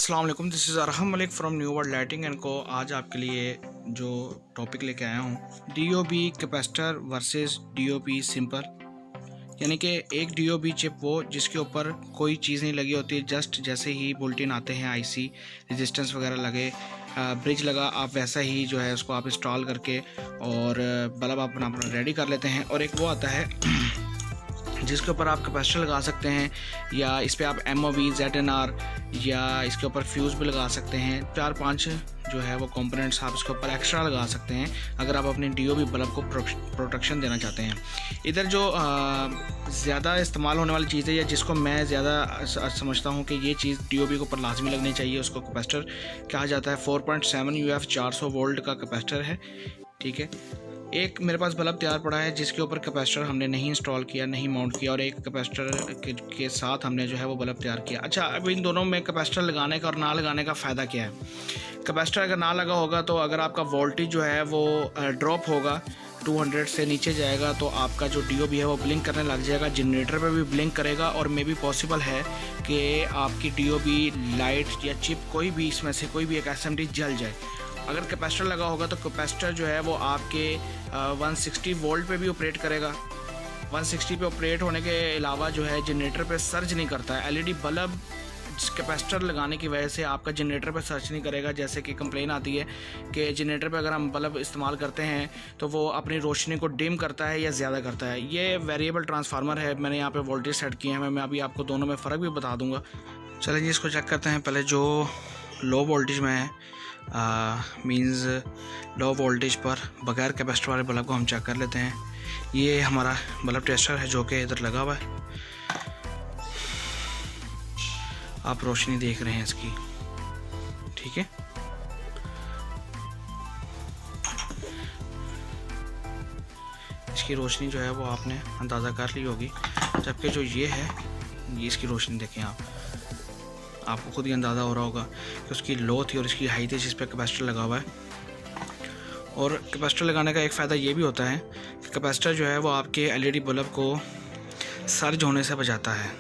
अस्सलाम वालेकुम, this is Arham Malik from new world lighting and co. आज आपके लिए जो टॉपिक लेके आया हूँ, DOB capacitor versus DOB simple. यानी कि एक DOB चिप वो जिसके ऊपर कोई चीज़ नहीं लगी होती, जस्ट जैसे ही बुलेटिन आते हैं IC रेजिस्टेंस वगैरह लगे, ब्रिज लगा, आप वैसा ही जो है उसको आप इंस्टॉल करके और बल्ब आप अपना रेडी कर लेते हैं। और एक वो आता है जिसके ऊपर आप कैपेसिटर लगा सकते हैं, या इस पर आप MOV ZNR या इसके ऊपर फ्यूज़ भी लगा सकते हैं। 4-5 जो है वो कंपोनेंट्स आप इसके ऊपर एक्स्ट्रा लगा सकते हैं अगर आप अपने DOB बल्ब को प्रोटेक्शन देना चाहते हैं। इधर जो ज़्यादा इस्तेमाल होने वाली चीज़ है, या जिसको मैं ज़्यादा समझता हूँ कि ये चीज़ DOB के ऊपर लाजमी लगनी चाहिए, उसको कैपेसिटर कहा जाता है। 4.7 UF 400 वोल्ट का कैपेसिटर है, ठीक है। एक मेरे पास बल्ब तैयार पड़ा है जिसके ऊपर कैपेसिटर हमने नहीं इंस्टॉल किया, नहीं माउंट किया, और एक कैपेसिटर के साथ हमने जो है वो बल्ब तैयार किया। अच्छा, अब इन दोनों में कैपेसिटर लगाने का और ना लगाने का फ़ायदा क्या है? कैपेसिटर अगर ना लगा होगा तो अगर आपका वोल्टेज जो है वो ड्रॉप होगा, 200 से नीचे जाएगा, तो आपका जो DOB है वो ब्लिंक करने लग जाएगा, जनरेटर पे भी ब्लिंक करेगा, और मे भी पॉसिबल है कि आपकी DOB लाइट या चिप कोई भी इसमें से कोई भी एक SMD जल जाए। अगर कैपेसिटर लगा होगा तो कैपेसिटर जो है वो आपके 160 वोल्ट पे भी ऑपरेट करेगा। 160 पे ऑपरेट होने के अलावा जो है जनरेटर पे सर्च नहीं करता है। LED बल्ब कैपेसिटर लगाने की वजह से आपका जनरेटर पे सर्च नहीं करेगा। जैसे कि कंप्लेन आती है कि जनरेटर पे अगर हम बल्ब इस्तेमाल करते हैं तो वो अपनी रोशनी को डिम करता है या ज़्यादा करता है। ये वेरिएबल ट्रांसफार्मर है, मैंने यहाँ पे वोल्टेज सेट किए हैं। मैं अभी आपको दोनों में फ़र्क भी बता दूँगा। चलिए जी, इसको चेक करते हैं। पहले जो लो वोल्टेज में है, मींस लो वोल्टेज पर बगैर कैपेसिटर वाले बल्ब को हम चेक कर लेते हैं। ये हमारा बल्ब टेस्टर है जो कि इधर लगा हुआ है, आप रोशनी देख रहे हैं इसकी, ठीक है। इसकी रोशनी जो है वो आपने अंदाज़ा कर ली होगी, जबकि जो ये है, ये इसकी रोशनी देखें आपको खुद ही अंदाज़ा हो रहा होगा कि उसकी लो थी और इसकी हाई थी जिस पर कैपेसिटर लगा हुआ है। और कैपेसिटर लगाने का एक फ़ायदा ये भी होता है कि कैपेसिटर जो है वो आपके LED बल्ब को सर्ज होने से बचाता है।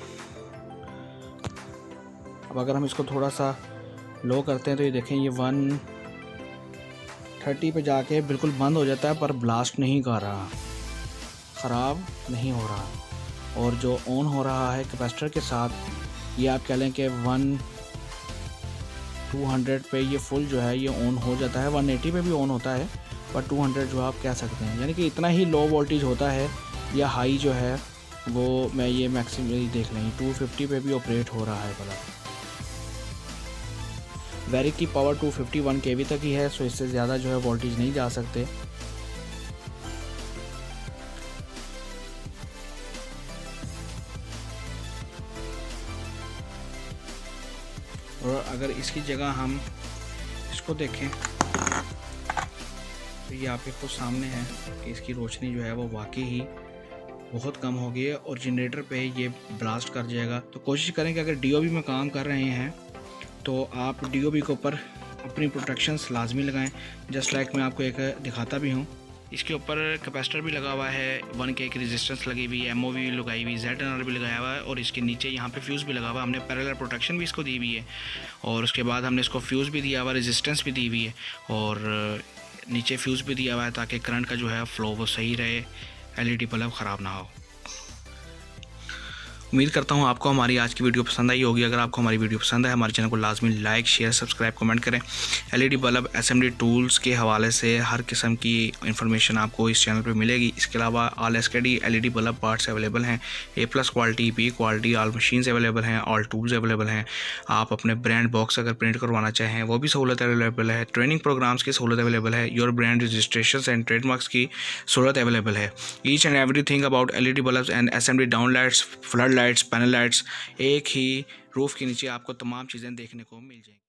अब अगर हम इसको थोड़ा सा लो करते हैं तो ये देखें, ये 130 पे जाके बिल्कुल बंद हो जाता है, पर ब्लास्ट नहीं कर रहा, ख़राब नहीं हो रहा। और जो ऑन हो रहा है कैपेसिटर के साथ, ये आप कह लें कि 200 पे ये फुल जो है ये ऑन हो जाता है। 180 पे भी ऑन होता है, पर 200 जो आप कह सकते हैं, यानी कि इतना ही लो वोल्टेज होता है। या हाई जो है वो मैं ये मैक्सिमम देख लें, 250 पे भी ऑपरेट हो रहा है बल्ब। वेरी की पावर 251 kV तक ही है, सो इससे ज़्यादा जो है वोल्टेज नहीं जा सकते। और अगर इसकी जगह हम इसको देखें तो ये आपके खुद सामने है कि इसकी रोशनी जो है वो वाकई ही बहुत कम हो गई है, और जनरेटर पे ये ब्लास्ट कर जाएगा। तो कोशिश करें कि अगर DOB में काम कर रहे हैं तो आप DOB के ऊपर अपनी प्रोटेक्शंस लाजमी लगाएं। जस्ट लाइक मैं आपको एक दिखाता भी हूँ। इसके ऊपर कैपेसिटर भी लगा हुआ है, 1K की रेजिस्टेंस लगी हुई, MOV भी लगाई हुई, ZNR भी लगाया हुआ है, और इसके नीचे यहाँ पे फ्यूज़ भी लगा हुआ है। हमने पैरेलल प्रोटेक्शन भी इसको दी हुई है, और उसके बाद हमने इसको फ्यूज़ भी दिया हुआ, रेजिस्टेंस भी दी हुई है, और नीचे फ्यूज़ भी दिया हुआ है ताकि करंट का जो है फ़्लो वो सही रहे, LED बल्ब ख़राब ना हो। उम्मीद करता हूँ आपको हमारी आज की वीडियो पसंद आई होगी। अगर आपको हमारी वीडियो पसंद है, हमारे चैनल को लाजमी लाइक, शेयर, सब्सक्राइब, कमेंट करें। LED बल्ब SMD टूल्स के हवाले से हर किस्म की इन्फॉर्मेशन आपको इस चैनल पे मिलेगी। इसके अलावा all SKD LED bulb parts available हैं, A+ quality, B quality, all machines available हैं, ऑल टूल्स अवेलेबल हैं। आप अपने ब्रांड बॉक्स अगर प्रिंट करवाना चाहें वो भी सहूलत अवेलेबल है। ट्रेनिंग प्रोग्राम्स की सहूलत अवेलेबल है। Your brand registration and trademarks की सहूलत अवेलेबल है। Each and everything about LED bulb and SMD down lights, flood lights, panel lights, एक ही रूफ़ के नीचे आपको तमाम चीज़ें देखने को मिल जाएंगी।